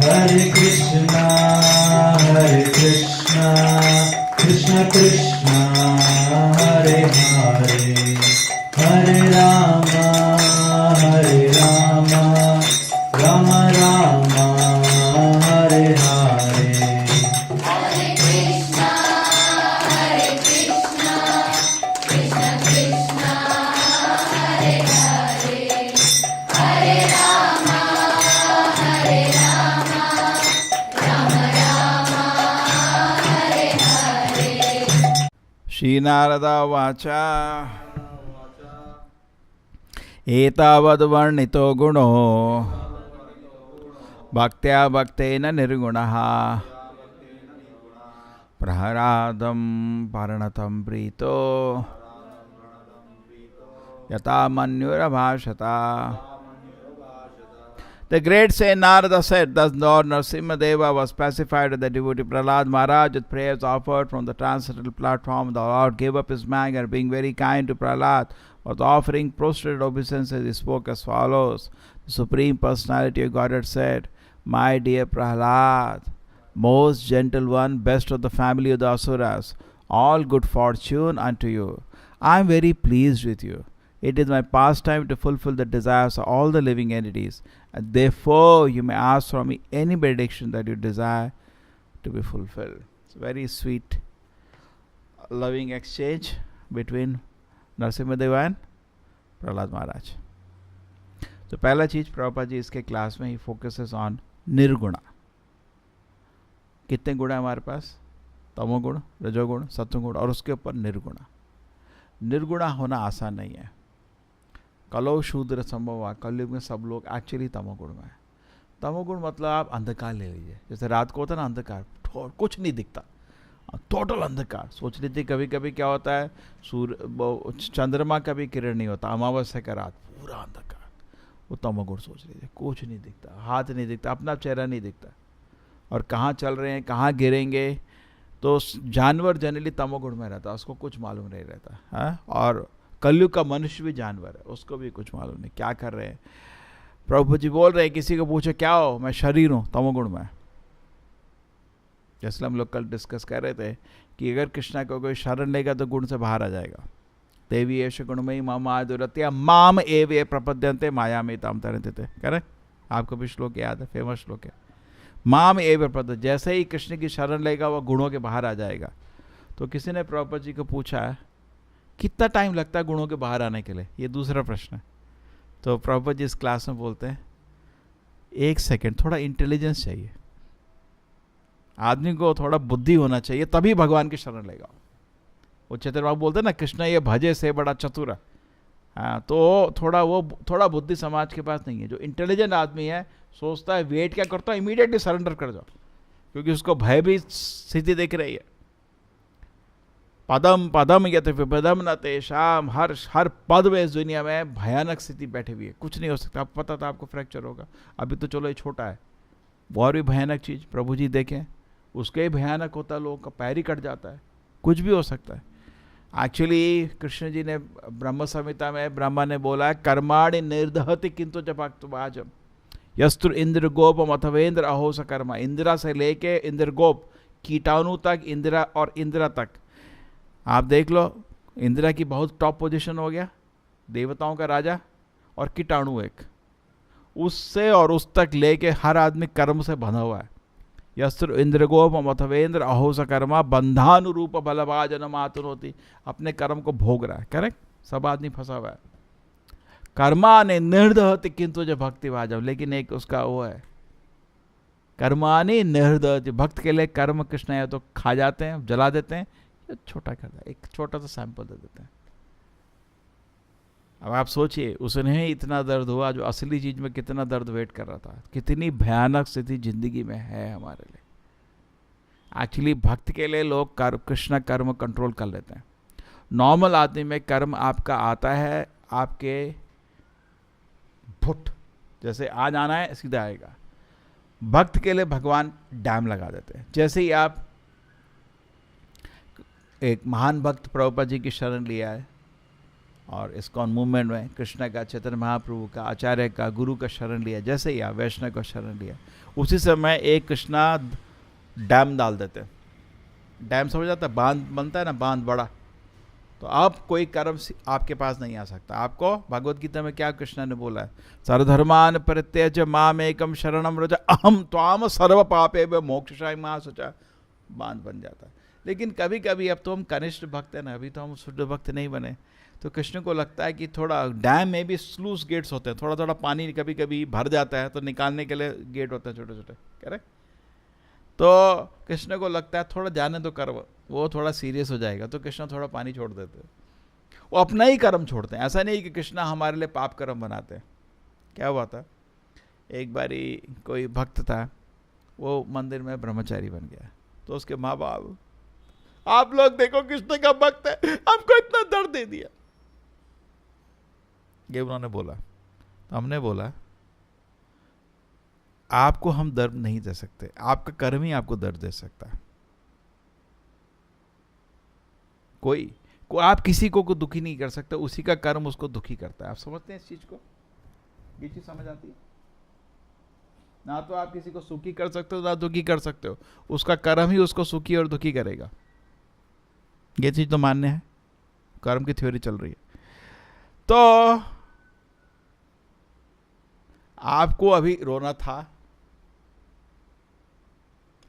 Hare Krishna, Krishna Krishna, Hare Hare, Hare Rama, Rama Rama, Hare Hare. Hare Krishna, Krishna Krishna, Hare Hare, Hare Rama, Rama Rama, Hare Hare. Shri Narada Vacha एतावद् वर्णितो गुणो भक्त्या भक्तेन निर्गुणः प्रहरादं परिणतं प्रीतो यथा मन्युरभाषता. The great saint Narada said, thus Lord Narasimhadeva was pacified with the devotee Prahlad Maharaj with prayers offered from the transcendental platform. The Lord gave up his anger, being very kind to Prahlad, was offering prostrated obeisances. He spoke as follows. The Supreme Personality of Godhead said, My dear Prahlad, most gentle one, best of the family of the Asuras, all good fortune unto you. I am very pleased with you. It is my pastime to fulfill the desires of all the living entities, and therefore you may ask from me any benediction that you desire to be fulfilled. It's a very sweet, loving exchange between Narasimhadeva and Prahlad Maharaj. तो पहला चीज प्रभुपाद जी इसके class में ही focuses on Nirguna. कितने गुण है हमारे पास? तमोगुण, रजोगुण, सत्वगुण और उसके ऊपर निर्गुणा. निर्गुणा होना आसान नहीं है. कलो शूद्र संभव, कलयुग में सब लोग एक्चुअली तमोगुण में है. तमोगुण मतलब आप अंधकार ले लीजिए. जैसे रात को होता है ना अंधकार, कुछ नहीं दिखता, टोटल अंधकार. सोच लीजिए कभी कभी क्या होता है, चंद्रमा का भी किरण नहीं होता, अमावस्या का रात, पूरा अंधकार. वो तमोगुण सोच लीजिए. कुछ नहीं दिखता, हाथ नहीं दिखता, अपना चेहरा नहीं दिखता, और कहाँ चल रहे हैं, कहाँ गिरेंगे. तो जानवर जनरली तमोगुण में रहता है, उसको कुछ मालूम नहीं रहता है. और कलयुग का मनुष्य भी जानवर है, उसको भी कुछ मालूम नहीं क्या कर रहे हैं. प्रभु जी बोल रहे हैं, किसी को पूछो क्या हो, मैं शरीर हूँ, तमोगुण में. जैसे हम लोग कल डिस्कस कर रहे थे कि अगर कृष्णा को कोई शरण लेगा तो गुण से बाहर आ जाएगा. देवी एष गुणमयी मम आदुरत्या माम एवे प्रपद्यन्ते माया में ताम तरन्ते थे. करेक्ट, आपको भी श्लोक याद है, फेमस श्लोक है. माम एवे प्रपद्य, जैसे ही कृष्ण की शरण लेगा वह गुणों के बाहर आ जाएगा. तो किसी ने प्रभुपाद जी को पूछा कितना टाइम लगता है गुणों के बाहर आने के लिए, ये दूसरा प्रश्न है. तो प्रभुपाद जी इस क्लास में बोलते हैं 1 सेकेंड, थोड़ा इंटेलिजेंस चाहिए आदमी को, थोड़ा बुद्धि होना चाहिए, तभी भगवान की शरण लेगा. वो चतुर बाबू बोलते हैं ना, कृष्ण ये भजे से बड़ा चतुर है. हाँ, तो थोड़ा बुद्धि समाज के पास नहीं है. जो इंटेलिजेंट आदमी है सोचता है, वेट क्या करता है, इमीडिएटली सरेंडर कर जाओ, क्योंकि उसको भय भी स्थिति दिख रही है. पदम पदम यत विपदम न तेषाम, हर पद में इस दुनिया में भयानक स्थिति बैठी हुई है, कुछ नहीं हो सकता. आपको पता था आपको फ्रैक्चर होगा, अभी तो चलो ये छोटा है. और भी भयानक चीज़ प्रभु जी देखें, उसके ही भयानक होता है, लोगों का पैर ही कट जाता है, कुछ भी हो सकता है. एक्चुअली कृष्ण जी ने ब्रह्म संहिता में ब्रह्मा ने बोला है, कर्माणि निर्दहति किंतु जब भक्तवाजम यस्त्र इंद्र गोपम अथवेंद्र अहोस कर्मा. इंदिरा से लेके इंद्र गोप, कीटाणु तक, इंदिरा और इंदिरा तक. आप देख लो, इंदिरा की बहुत टॉप पोजीशन हो गया, देवताओं का राजा, और कीटाणु एक, उससे और उस तक लेके हर आदमी कर्म से बंधा हुआ है. यस्त्र इंद्रगोपम अथवेंद्र अहोस कर्मा बंधानुरूप बलभाजन मातुर होती, अपने कर्म को भोग रहा है. करेक्ट, सब आदमी फंसा हुआ है. कर्मा ने निर्दहति किंतु जो भक्ति भाजम, लेकिन एक उसका वो है, कर्मानि निर्दहति, भक्त के लिए कर्म कृष्ण है तो खा जाते हैं, जला देते हैं, छोटा कर दिया. एक छोटा सा सैंपल दे देते हैं. अब आप सोचिए, उसने इतना दर्द हुआ, जो असली चीज में कितना दर्द वेट कर रहा था. कितनी भयानक स्थिति जिंदगी में है हमारे लिए. एक्चुअली भक्त के लिए लोग कृष्ण कर्म कंट्रोल कर लेते हैं. नॉर्मल आदमी में कर्म आपका आता है आपके फुट, जैसे आज आना है सीधा आएगा. भक्त के लिए भगवान डैम लगा देते हैं. जैसे ही आप एक महान भक्त प्रभुपाद जी की शरण लिया है, और इस्कॉन मूवमेंट में कृष्ण का, चैतन्य महाप्रभु का, आचार्य का, गुरु का शरण लिया, जैसे ही वैष्णव का शरण लिया, उसी समय एक कृष्णा डैम डाल देते हैं। डैम समझ आता है, बांध बनता है ना, बांध बड़ा, तो अब कोई कर्म आपके पास नहीं आ सकता। आपको भगवत गीता में क्या कृष्ण ने बोला है, सर्वधर्मान परित्यज्य माम एकम शरणम व्रज अहम त्वाम सर्व पापे मोक्षाय महासुचा, बांध बन जाता है। लेकिन कभी कभी अब तो हम कनिष्ठ भक्त हैं ना, अभी तो हम शुद्ध भक्त नहीं बने, तो कृष्ण को लगता है कि थोड़ा डैम में भी स्लूस गेट्स होते हैं, थोड़ा थोड़ा पानी कभी कभी भर जाता है तो निकालने के लिए गेट होते हैं छोटे छोटे, करेक्ट। तो कृष्ण को लगता है थोड़ा जाने तो कर, वो थोड़ा सीरियस हो जाएगा, तो कृष्ण थोड़ा पानी छोड़ देते हैं, वो अपना ही कर्म छोड़ते हैं। ऐसा नहीं कि कृष्ण हमारे लिए पाप कर्म बनाते हैं। क्या हुआ था, एक बारी कोई भक्त था, वो मंदिर में ब्रह्मचारी बन गया, तो उसके माँ बाप, आप लोग देखो कृष्ण का भक्त है, हमको इतना दर्द दे दिया, ये उन्होंने बोला। तो हमने बोला आपको हम दर्द नहीं दे सकते, आपका कर्म ही आपको दर्द दे सकता है। कोई आप किसी को दुखी नहीं कर सकते, उसी का कर्म उसको दुखी करता है। आप समझते हैं इस चीज को, ये चीज समझ आती है ना। तो आप किसी को सुखी कर सकते हो ना दुखी कर सकते हो, उसका कर्म ही उसको सुखी और दुखी करेगा। ये चीज तो मान्य है, कर्म की थ्योरी चल रही है। तो आपको अभी रोना था,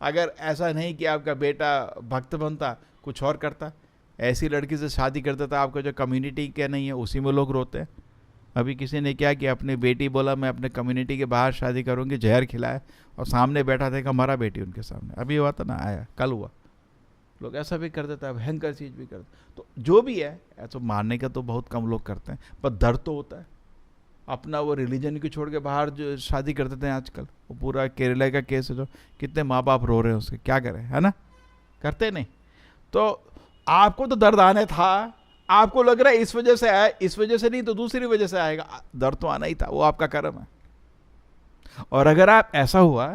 अगर ऐसा नहीं कि आपका बेटा भक्त बनता, कुछ और करता, ऐसी लड़की से शादी करता था, आपका जो कम्युनिटी क्या नहीं है उसी में लोग रोते हैं। अभी किसी ने क्या किया, अपनी बेटी बोला मैं अपने कम्युनिटी के बाहर शादी करूंगी, जहर खिलाया और सामने बैठा था, मरा बेटी उनके सामने। अभी हुआ था ना, आया कल हुआ। लोग ऐसा भी कर देता है, भयंकर चीज भी करते। तो जो भी है, ऐसा मारने का तो बहुत कम लोग करते हैं, पर दर्द तो होता है। अपना वो रिलीजन को छोड़ के बाहर जो शादी करते थे आजकल, वो पूरा केरला का केस है, जो कितने माँ बाप रो रहे हैं उसके, क्या करें, है ना, करते नहीं। तो आपको तो दर्द आने था, आपको लग रहा है इस वजह से आया, इस वजह से नहीं तो दूसरी वजह से आएगा, दर्द तो आना ही था, वो आपका कर्म है। और अगर आप ऐसा हुआ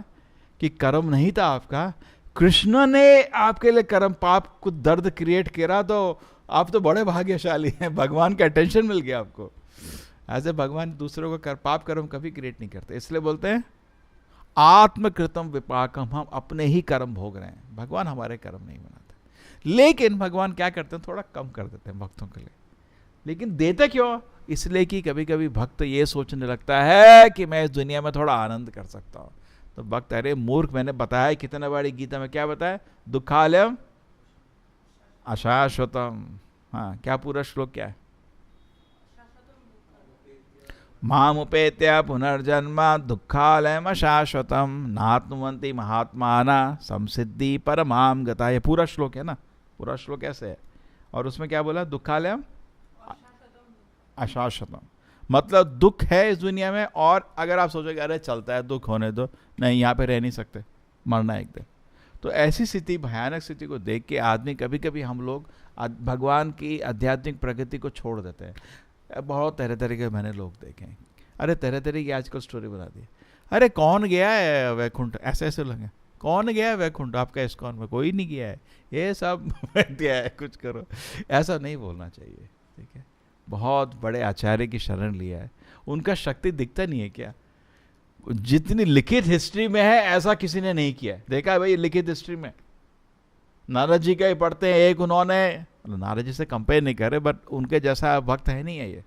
कि कर्म नहीं था आपका, कृष्ण ने आपके लिए कर्म पाप को दर्द क्रिएट किया, तो आप तो बड़े भाग्यशाली हैं, भगवान का अटेंशन मिल गया आपको। ऐसे भगवान दूसरों का पाप कर्म कभी क्रिएट नहीं करते, इसलिए बोलते हैं आत्मकृतम विपाकम, हम अपने ही कर्म भोग रहे हैं, भगवान हमारे कर्म नहीं बनाते। लेकिन भगवान क्या करते हैं, थोड़ा कम कर देते हैं भक्तों के लिए। लेकिन देते क्यों, इसलिए कि कभी कभी भक्त ये सोचने लगता है कि मैं इस दुनिया में थोड़ा आनंद कर सकता हूँ। तो भक्त, अरे मूर्ख, मैंने बताया कितना बारी गीता में क्या बताया, दुखालयम अशाश्वतम। हाँ, क्या पूरा श्लोक क्या है, मामुपेत्य पुनर्जन्म दुखालयम अशाश्वतम नात्मवन्ति महात्माना संसिद्धि परमाम गता। ये पूरा श्लोक है ना, पूरा श्लोक ऐसे है। और उसमें क्या बोला, दुखालयम अशाश्वतम, मतलब दुख है इस दुनिया में, और अगर आप सोचोगे अरे चलता है दुख होने दो, नहीं, यहाँ पे रह नहीं सकते, मरना एक दिन। तो ऐसी स्थिति, भयानक स्थिति को देख के आदमी, कभी कभी हम लोग भगवान की आध्यात्मिक प्रगति को छोड़ देते हैं। बहुत तरह तरह के मैंने लोग देखे हैं, अरे तरह तरह की आजकल स्टोरी बना दी, अरे कौन गया है वैकुंठ, ऐसे ऐसे लोग हैं, कौन गया है वैकुंठ आपका इस्कॉन में, कोई नहीं गया है, ये सब दिया है, कुछ करो। ऐसा नहीं बोलना चाहिए, ठीक है। बहुत बड़े आचार्य की शरण लिया है, उनका शक्ति दिखता नहीं है क्या, जितनी लिखित हिस्ट्री में है ऐसा किसी ने नहीं किया है। देखा है भाई लिखित हिस्ट्री में, नारद जी का ही पढ़ते हैं, एक उन्होंने, नारद जी से कंपेयर नहीं करे, बट उनके जैसा भक्त है नहीं है ये।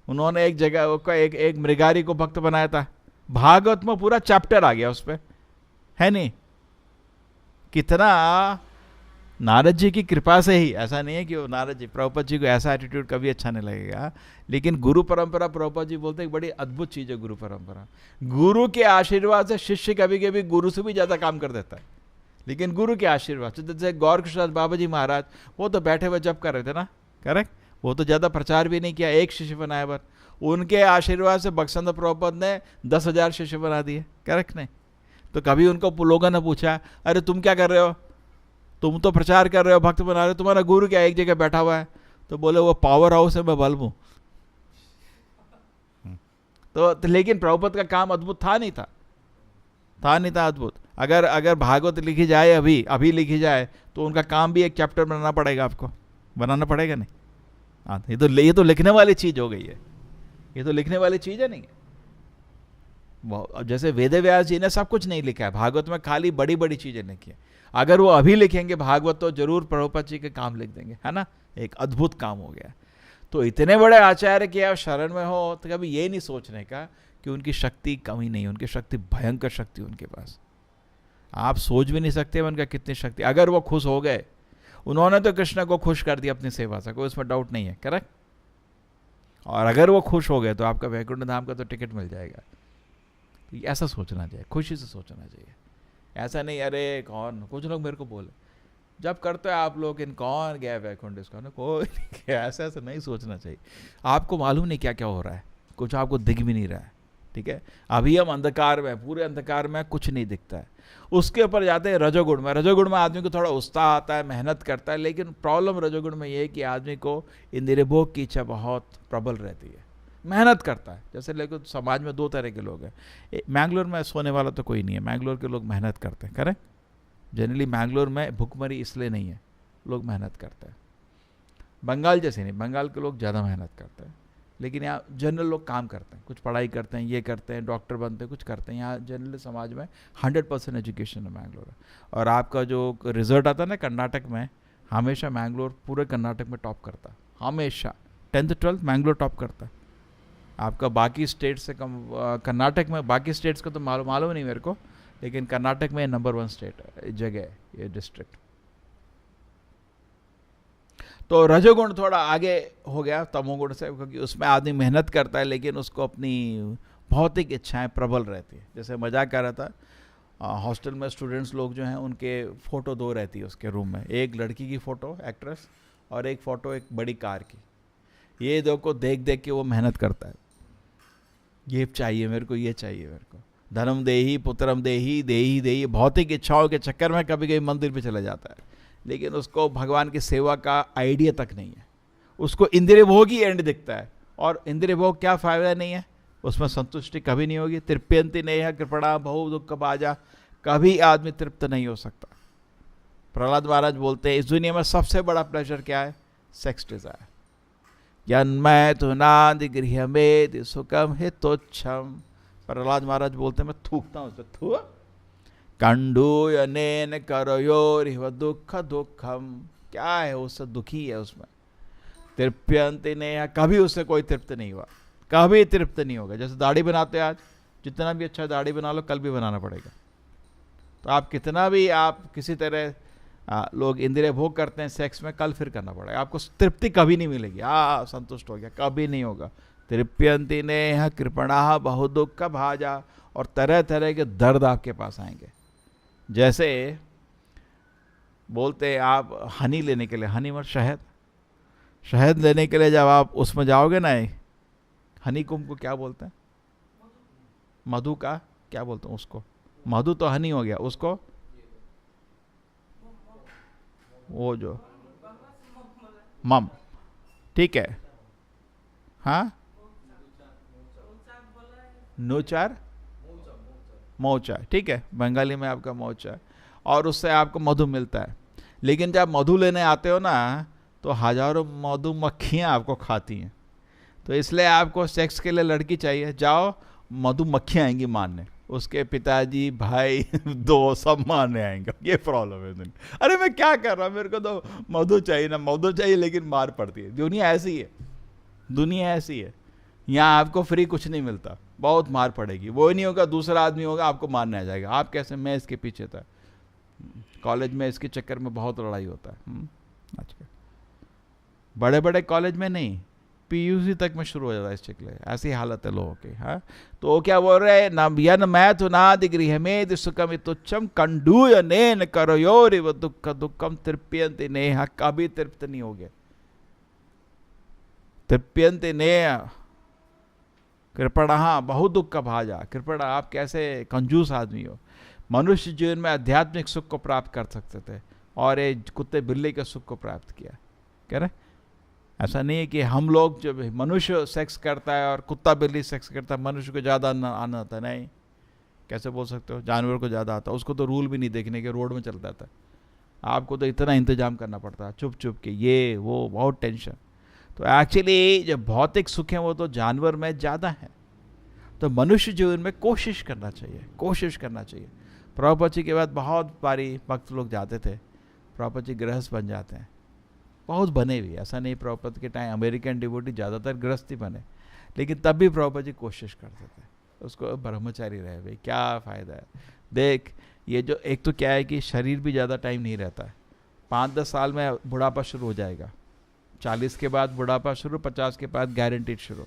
उन्होंने एक जगह एक मृगारी को भक्त बनाया था, भागवत में पूरा चैप्टर आ गया उस पर, है नहीं, कितना नारद जी की कृपा से ही। ऐसा नहीं है कि वो नारद जी, प्रभुपाद जी को ऐसा एटीट्यूड कभी अच्छा नहीं लगेगा, लेकिन गुरु परंपरा, प्रभुपाद जी बोलते हैं बड़ी अद्भुत चीज है गुरु परंपरा। गुरु के आशीर्वाद से शिष्य कभी कभी गुरु से भी ज्यादा काम कर देता है, लेकिन गुरु के आशीर्वाद से। जैसे गौर कृष्ण बाबा जी महाराज, वो तो बैठे हुए जब कर रहे थे ना, करेक्ट, वो तो ज्यादा प्रचार भी नहीं किया, एक शिष्य बनाया, बस उनके आशीर्वाद से बक्संद प्रभुपाद ने 10,000 शिष्य बना दिए, करेक्ट नहीं। तो कभी उनको लोगों ने पूछा, अरे तुम क्या कर रहे हो, तुम तो प्रचार कर रहे हो, भक्त बना रहे हो, तुम्हारा गुरु क्या एक जगह बैठा हुआ है? तो बोले वो पावर हाउस है, मैं बल्ब हूं। तो लेकिन प्रभुपाद का काम अद्भुत था नहीं था अद्भुत। अगर भागवत लिखी जाए, अभी लिखी जाए, तो उनका काम भी एक चैप्टर बनाना पड़ेगा, आपको बनाना पड़ेगा नहीं, हाँ, ये तो लिखने वाली चीज हो गई है, ये तो लिखने वाली चीज है नहीं। अब जैसे वेद व्यास जी ने सब कुछ नहीं लिखा है, भागवत में खाली बड़ी बड़ी चीजें लिखी है। अगर वो अभी लिखेंगे भागवत तो जरूर प्रभुपाद जी के काम लिख देंगे, है ना, एक अद्भुत काम हो गया। तो इतने बड़े आचार्य के आप शरण में हो तो कभी ये नहीं सोचने का कि उनकी शक्ति कमी नहीं है, उनकी शक्ति भयंकर शक्ति उनके पास, आप सोच भी नहीं सकते उनका कितनी शक्ति। अगर वो खुश हो गए, उन्होंने तो कृष्ण को खुश कर दिया अपनी सेवा से, कोई उसमें डाउट नहीं है, करेक्ट। और अगर वो खुश हो गए तो आपका वैकुंठ धाम का तो टिकट मिल जाएगा। तो ऐसा सोचना चाहिए, खुशी से सोचना चाहिए, ऐसा नहीं अरे कौन, कुछ लोग मेरे को बोले जब करते हो आप लोग इन कौन गया वैकुंठ, इसका ना कोई नहीं गया, ऐसा नहीं सोचना चाहिए। आपको मालूम नहीं क्या क्या हो रहा है, कुछ आपको दिख भी नहीं रहा है, ठीक है। अभी हम अंधकार में, पूरे अंधकार में, कुछ नहीं दिखता है। उसके ऊपर जाते हैं रजोगुण में। रजोगुण में आदमी को थोड़ा उत्साह आता है, मेहनत करता है, लेकिन प्रॉब्लम रजोगुण में ये है कि आदमी को इंद्रिय भोग की इच्छा बहुत प्रबल रहती है, मेहनत करता है। जैसे लेकिन समाज में दो तरह के लोग हैं। मैंगलोर में सोने वाला तो कोई नहीं है, मैंगलोर के लोग मेहनत करते हैं, करें। जनरली मैंगलोर में भुखमरी इसलिए नहीं है, लोग मेहनत करते हैं। बंगाल जैसे नहीं, बंगाल के लोग ज़्यादा मेहनत करते हैं, लेकिन यहाँ जनरल लोग काम करते हैं, कुछ पढ़ाई करते हैं, ये करते हैं, डॉक्टर बनते हैं, कुछ करते हैं। यहाँ जनरल समाज में 100% एजुकेशन है मैंगलोर। और आपका जो रिजल्ट आता है ना कर्नाटक में, हमेशा मैंगलोर पूरे कर्नाटक में टॉप करता है, हमेशा 10th 12th मैंगलोर टॉप करता है। आपका बाकी स्टेट से कम, कर्नाटक में, बाकी स्टेट्स का तो मालूम नहीं मेरे को, लेकिन कर्नाटक में नंबर 1 स्टेट जगह है ये डिस्ट्रिक्ट। तो रजोगुण थोड़ा आगे हो गया तमोगुण से, क्योंकि उसमें आदमी मेहनत करता है लेकिन उसको अपनी भौतिक इच्छाएं प्रबल रहती है। जैसे मजाक कर रहा था, हॉस्टल में स्टूडेंट्स लोग जो हैं उनके फ़ोटो 2 रहती है उसके रूम में, एक लड़की की फ़ोटो एक्ट्रेस और एक फ़ोटो एक बड़ी कार की। ये दो को देख देख के वो मेहनत करता है, ये चाहिए मेरे को, ये चाहिए मेरे को, धनम देही पुत्रम देही देही देही। भौतिक इच्छाओं के चक्कर में कभी कभी मंदिर पे चला जाता है, लेकिन उसको भगवान की सेवा का आइडिया तक नहीं है। उसको इंद्रिय भोग ही एंड दिखता है, और इंद्रिय भोग क्या फायदा नहीं है, उसमें संतुष्टि कभी नहीं होगी। तृप्यंति नेह कृपणा बहु दुख बाजा, कभी आदमी तृप्त नहीं हो सकता। प्रहलाद महाराज बोलते हैं इस दुनिया में सबसे बड़ा प्लेजर क्या है, सेक्स डिजायर। जन्मय तो नादि गृह में सुखम हितोच्छम। प्रहलाद महाराज बोलते हैं मैं थूकता हूँ उस पर, थू कंडूयनेन करयोरिव दुख दुखम, क्या है उससे दुखी है उसमें। तृप्यंति नेह, कभी उससे कोई तृप्त नहीं हुआ, कभी तृप्त नहीं होगा। जैसे दाढ़ी बनाते हैं आज, जितना भी अच्छा दाढ़ी बना लो कल भी बनाना पड़ेगा। तो आप कितना भी आप किसी तरह लोग इंद्रिय भोग करते हैं सेक्स में, कल फिर करना पड़ेगा, आपको तृप्ति कभी नहीं मिलेगी। संतुष्ट हो गया, कभी नहीं होगा। तृप्यंति नेह कृपणा बहु दुख भाजा, और तरह तरह के दर्द आपके पास आएंगे। जैसे बोलते हैं आप हनी लेने के लिए, हनी मतलब शहद, शहद लेने के लिए जब आप उसमें जाओगे ना, हनी को क्या बोलते हैं, मधु का क्या बोलते हैं उसको, मधु तो हनी हो गया, उसको वो जो मम, ठीक है, हाँ, नोचार, मौचा, ठीक है, बंगाली में आपका मौचा, और उससे आपको मधु मिलता है। लेकिन जब मधु लेने आते हो ना, तो हजारों मधुमक्खियाँ आपको खाती हैं। तो इसलिए आपको सेक्स के लिए लड़की चाहिए, जाओ मधुमक्खियाँ आएंगी मारने, उसके पिताजी भाई दोस्त सब मारने आएंगे। ये प्रॉब्लम है दुनिया। अरे मैं क्या कर रहा हूँ, मेरे को तो मधु चाहिए ना, मधु चाहिए, लेकिन मार पड़ती है। दुनिया ऐसी है, दुनिया ऐसी है। यहाँ आपको फ्री कुछ नहीं मिलता, बहुत मार पड़ेगी। वो नहीं होगा, दूसरा आदमी होगा आपको मारने आ जाएगा। आप कैसे, मैं इसके पीछे था, कॉलेज में इसके चक्कर में बहुत लड़ाई होता है आजकल। बड़े बड़े कॉलेज में नहीं, पीयूसी तक में शुरू हो जाता है इस चक्कर, ऐसी हालत है लोगों की। हाँ, तो वो क्या बोल रहे हैं, नयन मैं तो नादि गृह में सुखम तुच्छम कंडूय नेन करयोरिव दुख दुखम तृप्यंति नेह, कभी तृप्त नहीं हो गए। तृप्यंति नेह कृपणा बहु दुख का भाजा। कृपणा, आप कैसे कंजूस आदमी हो। मनुष्य जीवन में आध्यात्मिक सुख को प्राप्त कर सकते थे, और ये कुत्ते बिल्ली के सुख को प्राप्त किया। कह रहे ऐसा नहीं है कि हम लोग, जब मनुष्य सेक्स करता है और कुत्ता बिल्ली सेक्स करता है, मनुष्य को ज़्यादा आनंद आता है। नहीं, कैसे बोल सकते हो, जानवर को ज़्यादा आता है। उसको तो रूल भी नहीं देखने के, रोड में चलता था। आपको तो इतना इंतजाम करना पड़ता है, चुप चुप के, ये वो बहुत टेंशन। तो एक्चुअली जो भौतिक सुख है वो तो जानवर में ज़्यादा है, तो मनुष्य जीवन में कोशिश करना चाहिए, कोशिश करना चाहिए। प्रभुपाद जी के बाद बहुत बारी भक्त लोग जाते थे, प्रभुपाद जी गृहस्थ बन जाते हैं, बहुत बने भी, ऐसा नहीं प्रभुपाद के टाइम अमेरिकन डिवोटी ज़्यादातर गृहस्थ ही बने, लेकिन तब भी प्रभुपाद जी कोशिश करते थे उसको ब्रह्मचारी रहे। भाई क्या फ़ायदा है, देख ये जो एक तो क्या है कि शरीर भी ज़्यादा टाइम नहीं रहता है, 5-10 साल में बुढ़ापा शुरू हो जाएगा, 40 के बाद बुढ़ापा शुरू, 50 के बाद गारंटीड शुरू।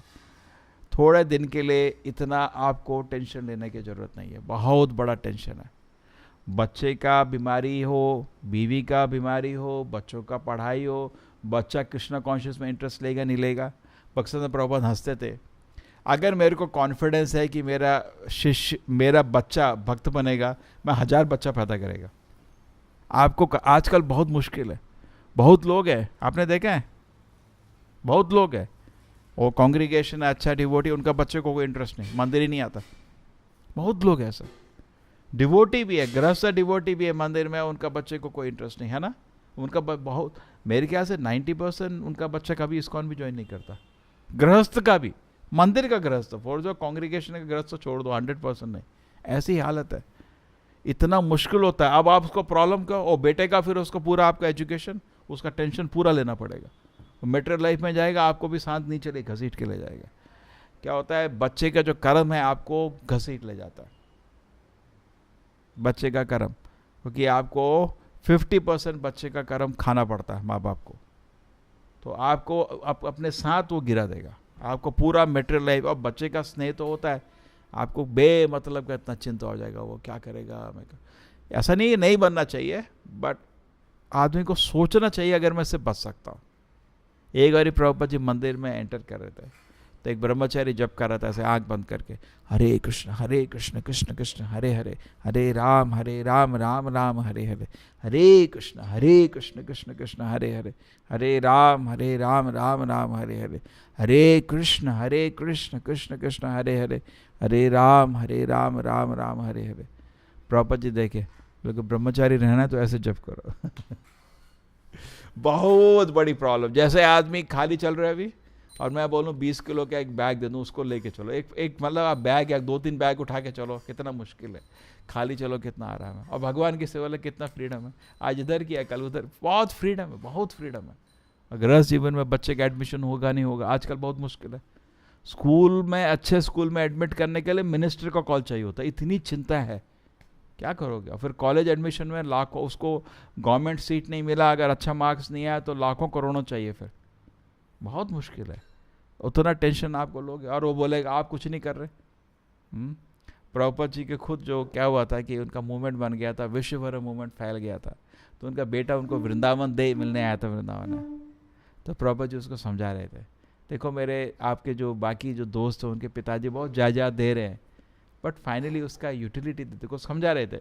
थोड़े दिन के लिए इतना आपको टेंशन लेने की ज़रूरत नहीं है, बहुत बड़ा टेंशन है। बच्चे का बीमारी हो, बीवी का बीमारी हो, बच्चों का पढ़ाई हो, बच्चा कृष्णा कॉन्शियस में इंटरेस्ट लेगा नहीं लेगा। बक्सर प्रभुपाद हंसते थे, अगर मेरे को कॉन्फिडेंस है कि मेरा शिष्य, मेरा बच्चा भक्त बनेगा, मैं 1000 बच्चा पैदा करेगा। आपको आजकल बहुत मुश्किल है, बहुत लोग हैं, आपने देखा है, बहुत लोग हैं, वो कांग्रीगेशन अच्छा डिवोटी, उनका बच्चे को कोई इंटरेस्ट नहीं, मंदिर ही नहीं आता। बहुत लोग हैं ऐसा, डिवोटी भी है, गृहस्थ डिवोटी भी है मंदिर में, उनका बच्चे को कोई इंटरेस्ट नहीं है ना। उनका बहुत, मेरे ख्याल से 90% उनका बच्चा कभी इस्कॉन भी ज्वाइन नहीं करता, गृहस्थ का भी, मंदिर का गृहस्थ, फॉर जो कांग्रीगेशन का गृहस्थ छोड़ दो, 100% नहीं। ऐसी हालत है, इतना मुश्किल होता है। अब आप उसको प्रॉब्लम का, और बेटे का फिर उसको पूरा आपका एजुकेशन, उसका टेंशन पूरा लेना पड़ेगा, मेटेरियल लाइफ में जाएगा, आपको भी सांस नहीं चले, घसीट के ले जाएगा। क्या होता है, बच्चे का जो कर्म है आपको घसीट ले जाता है, बच्चे का कर्म, क्योंकि आपको 50% बच्चे का कर्म खाना पड़ता है माँ बाप को, तो आपको अपने साथ वो गिरा देगा, आपको पूरा मेटेरियल लाइफ। और बच्चे का स्नेह तो होता है, आपको बेमतलब का इतना चिंता हो जाएगा, वो क्या करेगा। ऐसा नहीं बनना चाहिए, बट आदमी को सोचना चाहिए अगर मैं इससे बच सकता हूँ। एक बार प्रभुपाद जी मंदिर में एंटर कर रहे थे, तो एक ब्रह्मचारी जप कर रहा था ऐसे आंख बंद करके, हरे कृष्ण कृष्ण कृष्ण हरे हरे, हरे राम राम राम हरे हरे, हरे कृष्ण कृष्ण कृष्ण हरे हरे, हरे राम राम राम हरे हरे, हरे कृष्ण कृष्ण कृष्ण हरे हरे, हरे राम राम राम हरे हरे। प्रभुपाद जी देखे, लोग ब्रह्मचारी रहना है तो ऐसे जप करो। बहुत बड़ी प्रॉब्लम, जैसे आदमी खाली चल रहा है अभी, और मैं बोलूँ 20 किलो का एक बैग दे दूँ, उसको लेके चलो, एक मतलब आप बैग या 2-3 बैग उठा के चलो, कितना मुश्किल है। खाली चलो कितना आराम है, और भगवान की सेवा में कितना फ्रीडम है। आज इधर किया कल उधर, बहुत फ्रीडम है, बहुत फ्रीडम है। गृहस्थ जीवन में बच्चे का एडमिशन होगा नहीं होगा, आजकल बहुत मुश्किल है। स्कूल में, अच्छे स्कूल में एडमिट करने के लिए मिनिस्टर का कॉल चाहिए होता है, इतनी चिंता है, क्या करोगे। फिर कॉलेज एडमिशन में लाखों, उसको गवर्नमेंट सीट नहीं मिला, अगर अच्छा मार्क्स नहीं आया तो लाखों करोड़ों चाहिए, फिर बहुत मुश्किल है। उतना टेंशन आपको लोगे, और वो बोलेगा आप कुछ नहीं कर रहे। प्रभुपाद जी के खुद जो क्या हुआ था कि उनका मूवमेंट बन गया था, विश्व भर मूवमेंट फैल गया था, तो उनका बेटा उनको वृंदावन दे मिलने आया था वृंदावन में, तो प्रभुपाद जी उसको समझा रहे थे, देखो मेरे आपके जो बाकी जो दोस्त हैं उनके पिताजी बहुत जायदाद दे रहे हैं, बट फाइनली उसका यूटिलिटी देखो, समझा रहे थे।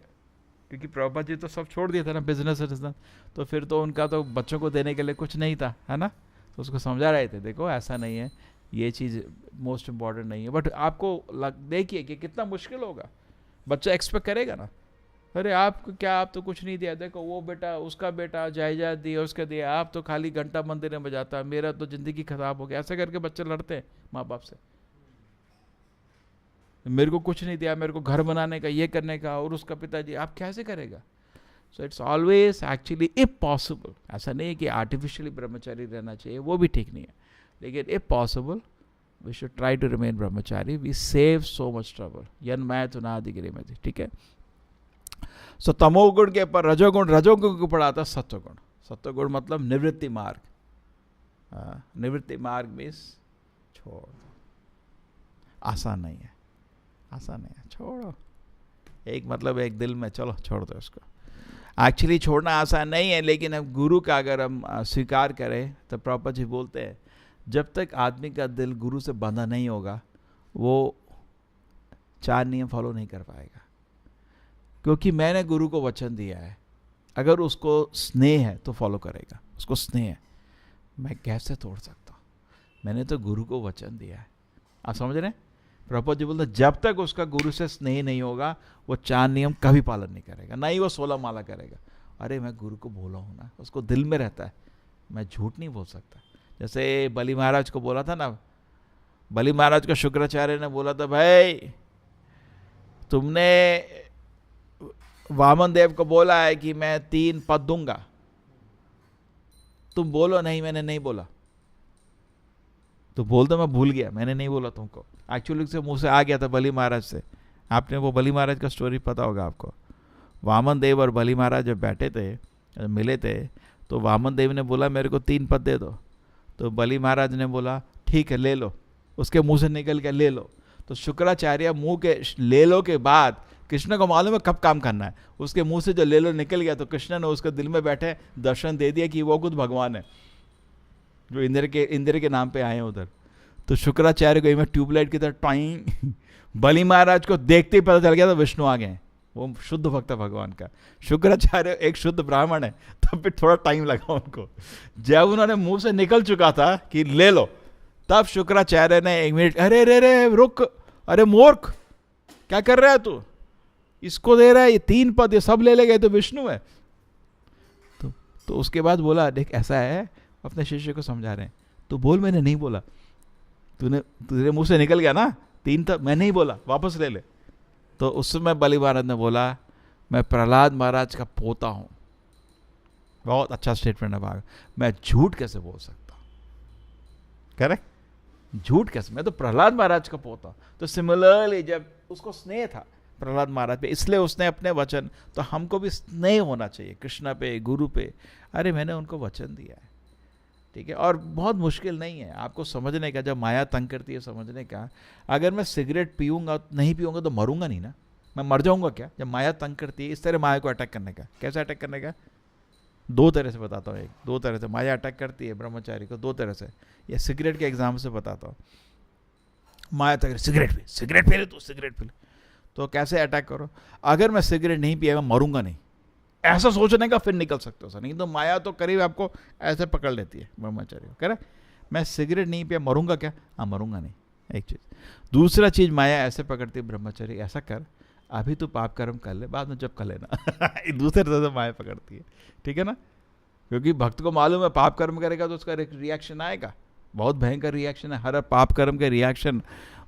क्योंकि प्रभुपाद जी तो सब छोड़ दिया था ना, बिजनेस, तो फिर तो उनका तो बच्चों को देने के लिए कुछ नहीं था, है ना। तो उसको समझा रहे थे, देखो ऐसा नहीं है, ये चीज़ मोस्ट इम्पॉर्टेंट नहीं है। बट आपको देखिए कि कितना मुश्किल होगा, बच्चा एक्सपेक्ट करेगा ना, अरे आपको क्या, आप तो कुछ नहीं दिया, देखो वो बेटा, उसका बेटा जायदाद दिया, उसका दिया, आप तो खाली घंटा मंदिर में बजाता, मेरा तो ज़िंदगी ख़राब हो गया। ऐसा करके बच्चे लड़ते हैं माँ बाप से, मेरे को कुछ नहीं दिया, मेरे को घर बनाने का, ये करने का, और उसका पिताजी, आप कैसे करेगा। So it's always actually if possible, ऐसा नहीं है कि आर्टिफिशियली ब्रह्मचारी रहना चाहिए, वो भी ठीक नहीं है, लेकिन if possible we should try to remain brahmachari, we save so much trouble. यन मैं तो ना दिगिरी में थी, ठीक है। सो तमोगुण के ऊपर रजोगुण के ऊपर आता सत्वगुण। सत्वगुण मतलब निवृत्ति मार्ग, निवृत्ति मार्ग मीन्स छोड़, आसान नहीं है, आसान नहीं है, छोड़ो। एक मतलब एक दिल में चलो छोड़ दो उसको, एक्चुअली छोड़ना आसान नहीं है, लेकिन अब गुरु का अगर हम स्वीकार करें तो प्रभुपाद जी बोलते हैं जब तक आदमी का दिल गुरु से बंधा नहीं होगा वो 4 नियम फॉलो नहीं कर पाएगा। क्योंकि मैंने गुरु को वचन दिया है, अगर उसको स्नेह है तो फॉलो करेगा, उसको स्नेह है, मैं कैसे तोड़ सकता हूँ, मैंने तो गुरु को वचन दिया है। आप समझ रहे हैं, प्रभुपाद जी बोलते जब तक उसका गुरु से स्नेह नहीं होगा वो 4 नियम कभी पालन नहीं करेगा, ना ही वो 16 माला करेगा। अरे मैं गुरु को बोला हूँ ना, उसको दिल में रहता है, मैं झूठ नहीं बोल सकता। जैसे बलि महाराज को बोला था ना, बलि महाराज को शुक्राचार्य ने बोला था, भाई तुमने वामन देव को बोला है कि मैं 3 पद दूंगा, तुम बोलो नहीं, मैंने नहीं बोला। तो बोल दो मैं भूल गया, मैंने नहीं बोला तुमको। एक्चुअली से मुंह से आ गया था बलि महाराज से। आपने वो बलि महाराज का स्टोरी पता होगा आपको। वामन देव और बलि महाराज जब बैठे थे, मिले थे, तो वामन देव ने बोला मेरे को 3 पद दे दो। तो बलि महाराज ने बोला ठीक है ले लो। उसके मुंह से निकल के ले लो। तो शुक्राचार्य मुंह के ले लो के बाद कृष्ण को मालूम है कब काम करना है। उसके मुंह से जो ले लो निकल गया, तो कृष्ण ने उसके दिल में बैठे दर्शन दे दिया कि वो खुद भगवान है जो इंद्र के नाम पे आए हैं उधर। तो शुक्राचार्य को ट्यूबलाइट की तरह टाइम बलि महाराज को देखते ही पता चल गया था विष्णु आ गए। वो शुद्ध भक्त भगवान का। शुक्राचार्य एक शुद्ध ब्राह्मण है, तब भी थोड़ा टाइम लगा उनको। जब उन्होंने मुंह से निकल चुका था कि ले लो, तब शुक्राचार्य ने 1 मिनट, अरे रे रे रुक, अरे मूर्ख क्या कर रहा है तू, इसको दे रहा है, ये 3 पद ये सब ले गए तो विष्णु है। तो उसके बाद बोला देख ऐसा है, अपने शिष्य को समझा रहे हैं, तो बोल मैंने नहीं बोला, तुझे मुंह से निकल गया ना 3 तक, मैं नहीं बोला, वापस ले ले। तो उस समय बलि महाराज ने बोला मैं प्रहलाद महाराज का पोता हूं। बहुत अच्छा स्टेटमेंट है भाग, मैं झूठ कैसे बोल सकता हूं, करेक्ट, झूठ कैसे, मैं तो प्रहलाद महाराज का पोता। तो सिमिलरली जब उसको स्नेह था प्रहलाद महाराज पे, इसलिए उसने अपने वचन, तो हमको भी स्नेह होना चाहिए कृष्ण पे, गुरु पे। अरे मैंने उनको वचन दिया है, ठीक है। और बहुत मुश्किल नहीं है आपको समझने का, जब माया तंग करती है समझने का। अगर मैं सिगरेट पीऊंगा नहीं पीऊंगा तो मरूंगा नहीं ना, मैं मर जाऊंगा क्या? जब माया तंग करती है, इस तरह माया को अटैक करने का। कैसे अटैक करने का? 2 तरह से बताता हूँ। 2 तरह से माया अटैक करती है ब्रह्मचारी को, 2 तरह से। ये सिगरेट के एग्जाम से बताता हूँ। माया तक सिगरेट पी ले तू, सिगरेट पी ले, तो कैसे अटैक करो? अगर मैं सिगरेट नहीं पिएगा मरूंगा नहीं, ऐसा सोचने का, फिर निकल सकते हो सर। नहीं तो माया तो करीब आपको ऐसे पकड़ लेती है ब्रह्मचारी को। करें मैं सिगरेट नहीं पिया मरूंगा क्या? हाँ मरूंगा नहीं, एक चीज़। दूसरा चीज़ माया ऐसे पकड़ती है ब्रह्मचारी, ऐसा कर अभी तो पाप कर्म कर ले, बाद में जब कर लेना। दूसरे तरह से माया पकड़ती है, ठीक है ना। क्योंकि भक्त को मालूम है पाप कर्म करेगा तो उसका रिएक्शन आएगा, बहुत भयंकर रिएक्शन है। हर पाप कर्म के रिएक्शन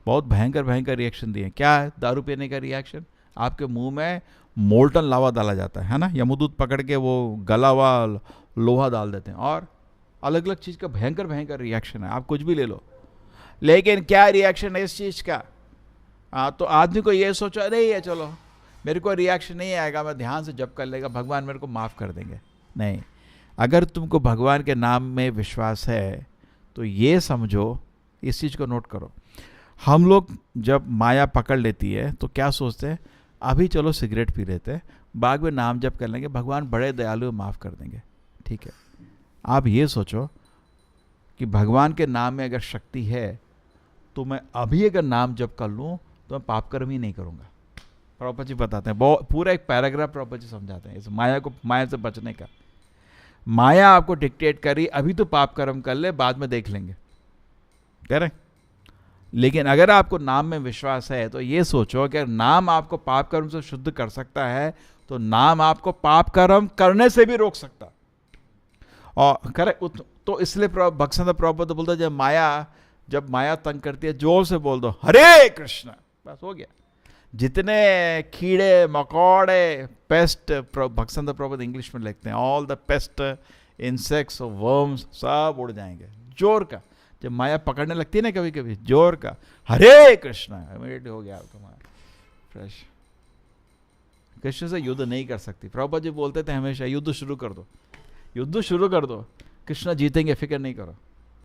बहुत भयंकर रिएक्शन दिए। क्या है? दारू पीने का रिएक्शन, आपके मुंह में मोल्टन लावा डाला जाता है ना, यमदूत पकड़ के वो गला हुआ लोहा डाल देते हैं। और अलग अलग चीज़ का भयंकर रिएक्शन है, आप कुछ भी ले लो। लेकिन क्या रिएक्शन है इस चीज़ का? तो आदमी को ये सोचा नहीं है चलो मेरे को रिएक्शन नहीं आएगा, मैं ध्यान से जप कर लेगा, भगवान मेरे को माफ़ कर देंगे। नहीं, अगर तुमको भगवान के नाम में विश्वास है तो ये समझो, इस चीज़ को नोट करो। हम लोग जब माया पकड़ लेती है तो क्या सोचते हैं, अभी चलो सिगरेट पी लेते हैं, बाद में नाम जप कर लेंगे, भगवान बड़े दयालु माफ़ कर देंगे। ठीक है, आप ये सोचो कि भगवान के नाम में अगर शक्ति है तो मैं अभी अगर नाम जप कर लूँ तो मैं पाप कर्म ही नहीं करूँगा। प्रभुपाद जी बताते हैं, बहुत पूरा एक पैराग्राफ प्रभुपाद जी समझाते हैं इस माया से बचने का। माया आपको डिक्टेट करी अभी तो पाप कर्म कर ले, बाद में देख लेंगे, कह रहे। लेकिन अगर आपको नाम में विश्वास है तो ये सोचो अगर नाम आपको पाप कर्म से शुद्ध कर सकता है तो नाम आपको पाप कर्म करने से भी रोक सकता। और करेक्ट, तो इसलिए भक्तिसिद्धांत प्रभुपाद तो बोलता है जब माया तंग करती है जोर से बोल दो हरे कृष्ण, बस हो गया। जितने कीड़े मकोड़े पेस्ट, भक्तिसिद्धांत प्रभुपाद इंग्लिश में लिखते हैं, all the paste insects worms सब उड़ जाएंगे। जोर का जब माया पकड़ने लगती है ना कभी कभी, जोर का हरे कृष्ण, इमीडिएटली हो गया आपका माया फ्रेश। कृष्ण से युद्ध नहीं कर सकती। प्रभुपाद जी बोलते थे हमेशा युद्ध शुरू कर दो, युद्ध शुरू कर दो, कृष्ण जीतेंगे, फिक्र नहीं करो।